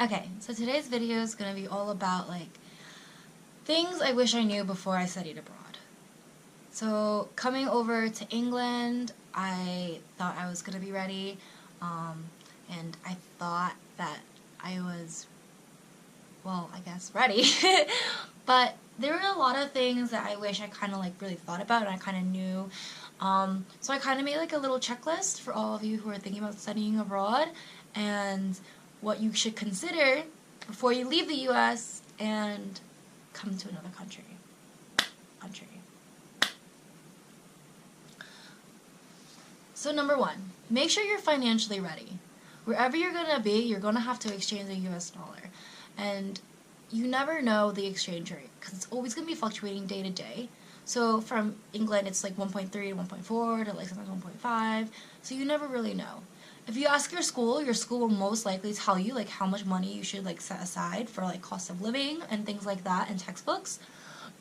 Okay, so today's video is going to be all about, things I wish I knew before I studied abroad. So, coming over to England, I thought I was going to be ready, and I thought that I was, I guess, ready. But there were a lot of things that I wish I kind of, really thought about and I kind of knew. So I kind of made, a little checklist for all of you who are thinking about studying abroad, and what you should consider before you leave the U.S. and come to another country. So number one, make sure you're financially ready. Wherever you're going to be, you're going to have to exchange the U.S. dollar. And you never know the exchange rate, because it's always going to be fluctuating day to day. So from England, it's 1.3 to 1.4 to sometimes 1.5. So you never really know. If you ask your school will most likely tell you how much money you should set aside for cost of living and things like that and textbooks.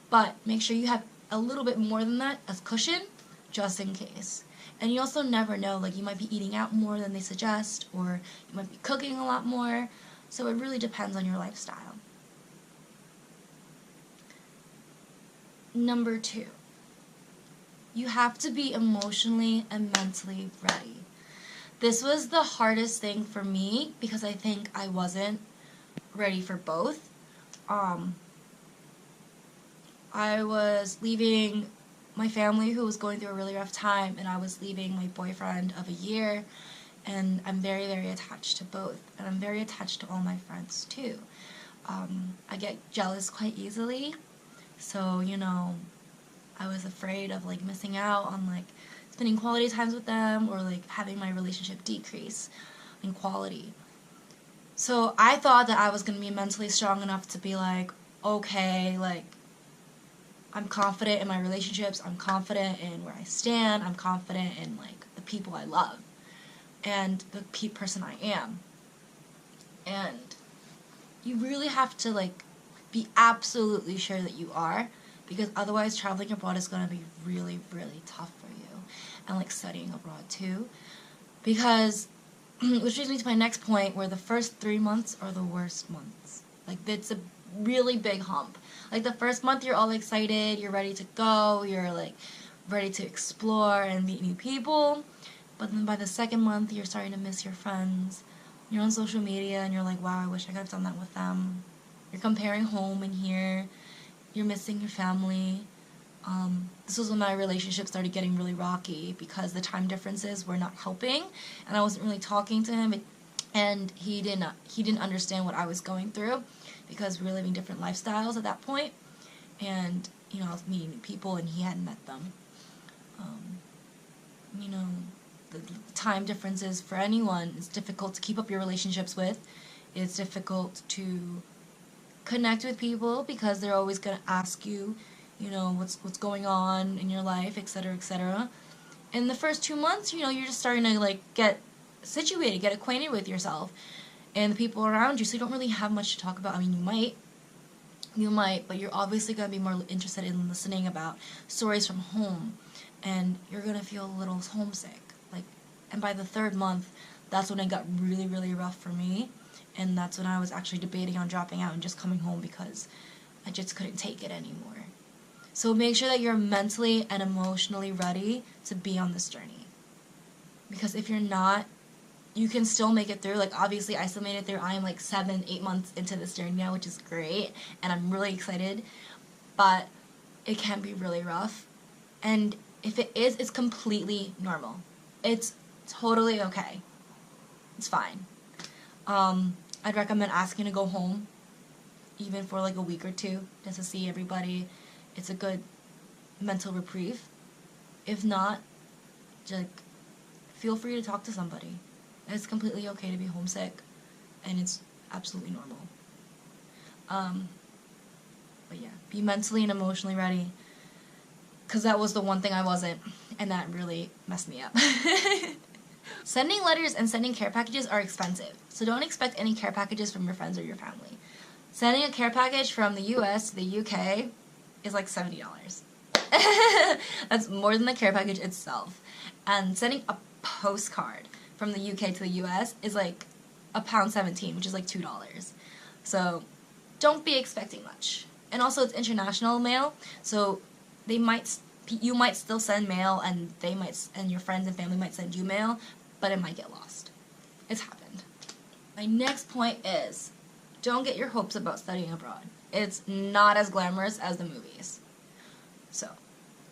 But make sure you have a little bit more than that as cushion, just in case. And you also never know, you might be eating out more than they suggest, or you might be cooking a lot more. So it really depends on your lifestyle. Number two, you have to be emotionally and mentally ready. This was the hardest thing for me because I think I wasn't ready for both. I was leaving my family who was going through a really rough time, and I was leaving my boyfriend of a year, and I'm very, very attached to both, and I'm very attached to all my friends too. I get jealous quite easily, so, I was afraid of missing out on spending quality times with them, or having my relationship decrease in quality. So I thought that I was going to be mentally strong enough to be okay, I'm confident in my relationships, I'm confident in where I stand, I'm confident in the people I love and the person I am. And you really have to be absolutely sure that you are, because otherwise traveling abroad is going to be really, really tough for you. And studying abroad too, because which brings me to my next point, where the first 3 months are the worst months. It's a really big hump. The first month you're all excited, you're ready to go, you're ready to explore and meet new people, but then by the second month you're starting to miss your friends. You're on social media and you're wow, I wish I could have done that with them. You're comparing home and here, you're missing your family. This was when my relationship started getting really rocky, because the time differences were not helping, and I wasn't really talking to him, and he didn't understand what I was going through, because we were living different lifestyles at that point, and I was meeting new people and he hadn't met them. The time differences for anyone is difficult to keep up your relationships with. It's difficult to connect with people because they're always going to ask you, what's going on in your life, etc., etc. In the first 2 months, you're just starting to get situated, get acquainted with yourself and the people around you, so you don't really have much to talk about. I mean, you might, but you're obviously going to be more interested in listening about stories from home, and you're going to feel a little homesick. And by the 3rd month, that's when it got really, really rough for me, and that's when I was actually debating on dropping out and just coming home, because I just couldn't take it anymore. So make sure that you're mentally and emotionally ready to be on this journey. Because if you're not, you can still make it through. Obviously, I still made it through. I am 7-8 months into this journey now, which is great, and I'm really excited. But it can be really rough. And if it is, it's completely normal. It's totally okay. It's fine. I'd recommend asking to go home, even for a week or two, just to see everybody. It's a good mental reprieve. If not, feel free to talk to somebody. It's completely okay to be homesick, and it's absolutely normal. But yeah, be mentally and emotionally ready, because that was the one thing I wasn't, and that really messed me up. Sending letters and sending care packages are expensive, so don't expect any care packages from your friends or your family. Sending a care package from the US to the UK is $70. That's more than the care package itself. And sending a postcard from the UK to the US is £1.17, which is like $2. So don't be expecting much. And also it's international mail, so you might still send mail, and and your friends and family might send you mail, but it might get lost. It's happened. My next point is, don't get your hopes about studying abroad. It's not as glamorous as the movies. So,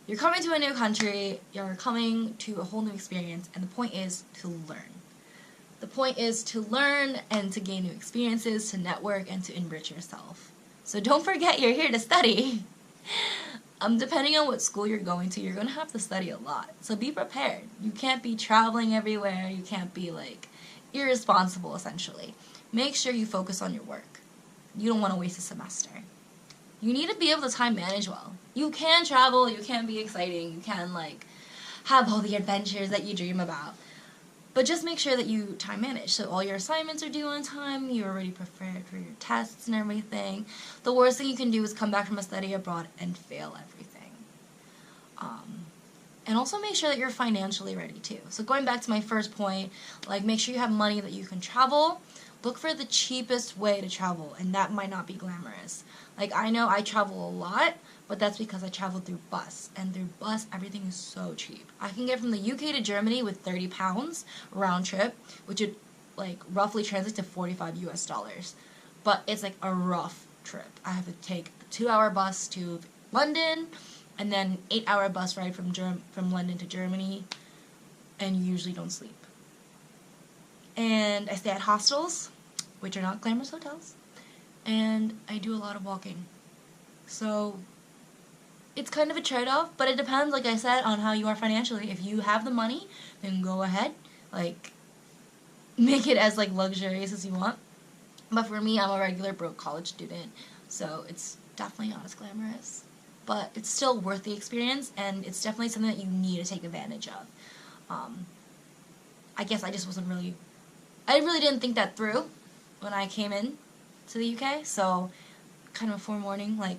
you're coming to a new country, you're coming to a whole new experience, and the point is to learn. The point is to learn and to gain new experiences, to network, and to enrich yourself. So don't forget you're here to study. Depending on what school you're going to, you're going to have to study a lot. So be prepared. You can't be traveling everywhere. You can't be, like, irresponsible, essentially. Make sure you focus on your work. You don't want to waste a semester. You need to be able to time manage well. You can travel, you can be exciting, you can, like, have all the adventures that you dream about. But just make sure that you time manage. So all your assignments are due on time, you're already prepared for your tests and everything. The worst thing you can do is come back from a study abroad and fail everything. And also make sure that you're financially ready too. So going back to my first point, like, make sure you have money that you can travel. Look for the cheapest way to travel, and that might not be glamorous. Like, I know I travel a lot, but that's because I travel through bus. And through bus, everything is so cheap. I can get from the UK to Germany with £30 round trip, which would, like, roughly translate to $45 US. But it's, like, a rough trip. I have to take a 2-hour bus to London, and then 8-hour bus ride from London to Germany, and you usually don't sleep. And I stay at hostels, which are not glamorous hotels, and I do a lot of walking. So it's kind of a trade-off, but it depends, like I said, on how you are financially. If you have the money, then go ahead, like, make it as, like, luxurious as you want. But for me, I'm a regular broke college student, so it's definitely not as glamorous. But it's still worth the experience, and it's definitely something that you need to take advantage of. I guess I really didn't think that through when I came in to the UK, so kind of a forewarning, like,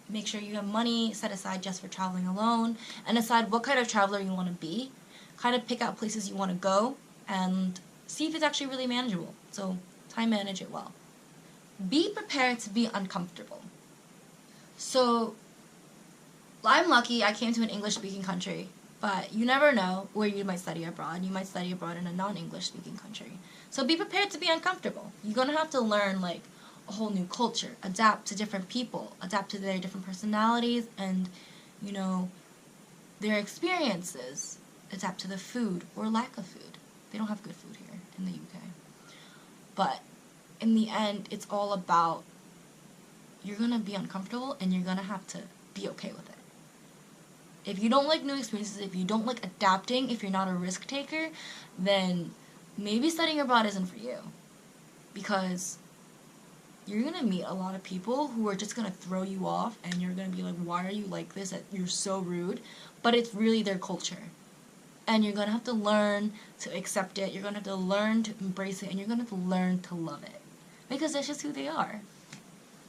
make sure you have money set aside just for traveling alone, and decide what kind of traveler you want to be. Kind of pick out places you want to go, and see if it's actually really manageable. So time manage it well. Be prepared to be uncomfortable. So I'm lucky I came to an English-speaking country, but you never know where you might study abroad. You might study abroad in a non-English-speaking country. So be prepared to be uncomfortable. You're going to have to learn, like, a whole new culture, adapt to different people, adapt to their different personalities and, you know, their experiences, adapt to the food or lack of food. They don't have good food here in the UK. But in the end, it's all about, you're going to be uncomfortable and you're going to have to be okay with it. If you don't like new experiences, if you don't like adapting, if you're not a risk taker, then maybe studying abroad isn't for you. Because you're going to meet a lot of people who are just going to throw you off, and you're going to be like, why are you like this? You're so rude. But it's really their culture. And you're going to have to learn to accept it. You're going to have to learn to embrace it. And you're going to have to learn to love it. Because that's just who they are.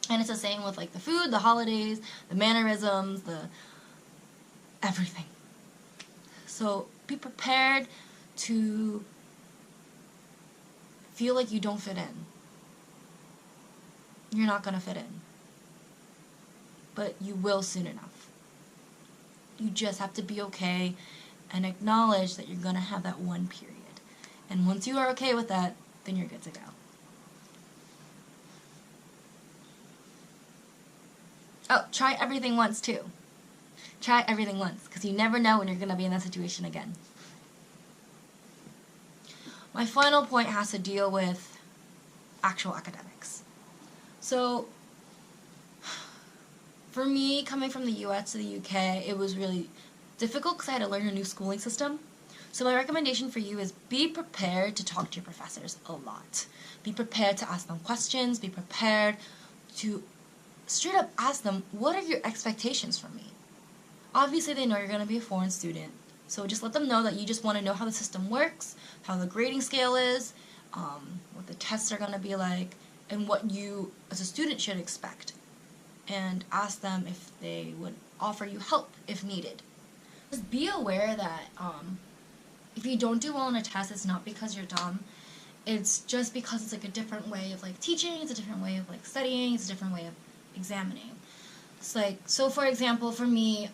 And it's the same with, like, the food, the holidays, the mannerisms, everything. So be prepared to feel like you don't fit in. You're not going to fit in. But you will soon enough. You just have to be okay and acknowledge that you're going to have that one period. And once you are okay with that, then you're good to go. Oh, try everything once too. Try everything once, because you never know when you're going to be in that situation again. My final point has to deal with actual academics. So, for me, coming from the US to the UK, it was really difficult because I had to learn a new schooling system. So my recommendation for you is be prepared to talk to your professors a lot. Be prepared to ask them questions. Be prepared to straight up ask them, what are your expectations from me? Obviously, they know you're going to be a foreign student, so just let them know that you just want to know how the system works, how the grading scale is, what the tests are going to be like, and what you, as a student, should expect. And ask them if they would offer you help if needed. Just be aware that if you don't do well on a test, it's not because you're dumb. it's just because it's like a different way of like teaching, it's a different way of like studying, it's a different way of examining. It's like, so for example, for me,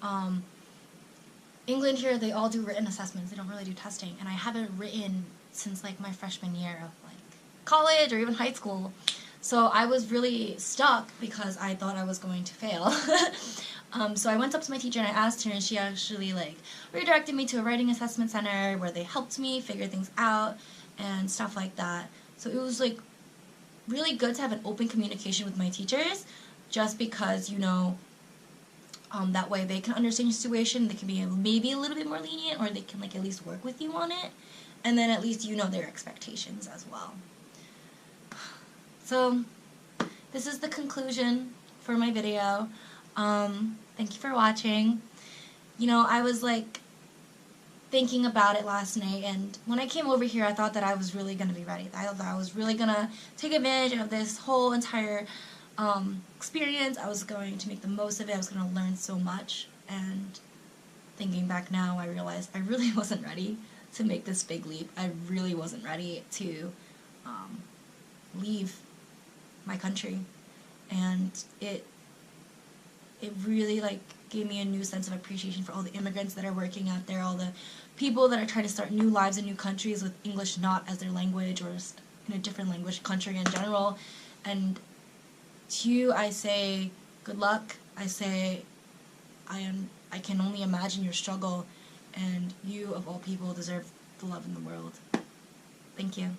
England here, they all do written assessments, they don't really do testing, and I haven't written since like my freshman year of like college or even high school. So I was really stuck because I thought I was going to fail. So I went up to my teacher and I asked her, and she actually like redirected me to a writing assessment center where they helped me figure things out and stuff like that. So it was like really good to have an open communication with my teachers, just because, you know, that way they can understand your situation, they can be maybe a little bit more lenient, or they can like at least work with you on it, and then at least you know their expectations as well. So this is the conclusion for my video. Thank you for watching. You know, I was like thinking about it last night, and when I came over here I thought that I was really going to be ready. I thought that I was really going to take advantage of this whole entire experience. I was going to make the most of it. I was going to learn so much, and thinking back now I realized I really wasn't ready to make this big leap. I really wasn't ready to leave my country, and it really like gave me a new sense of appreciation for all the immigrants that are working out there, all the people that are trying to start new lives in new countries with English not as their language, or just in a different language country in general. And to you I say good luck. I say I can only imagine your struggle, and you of all people deserve the love in the world. Thank you.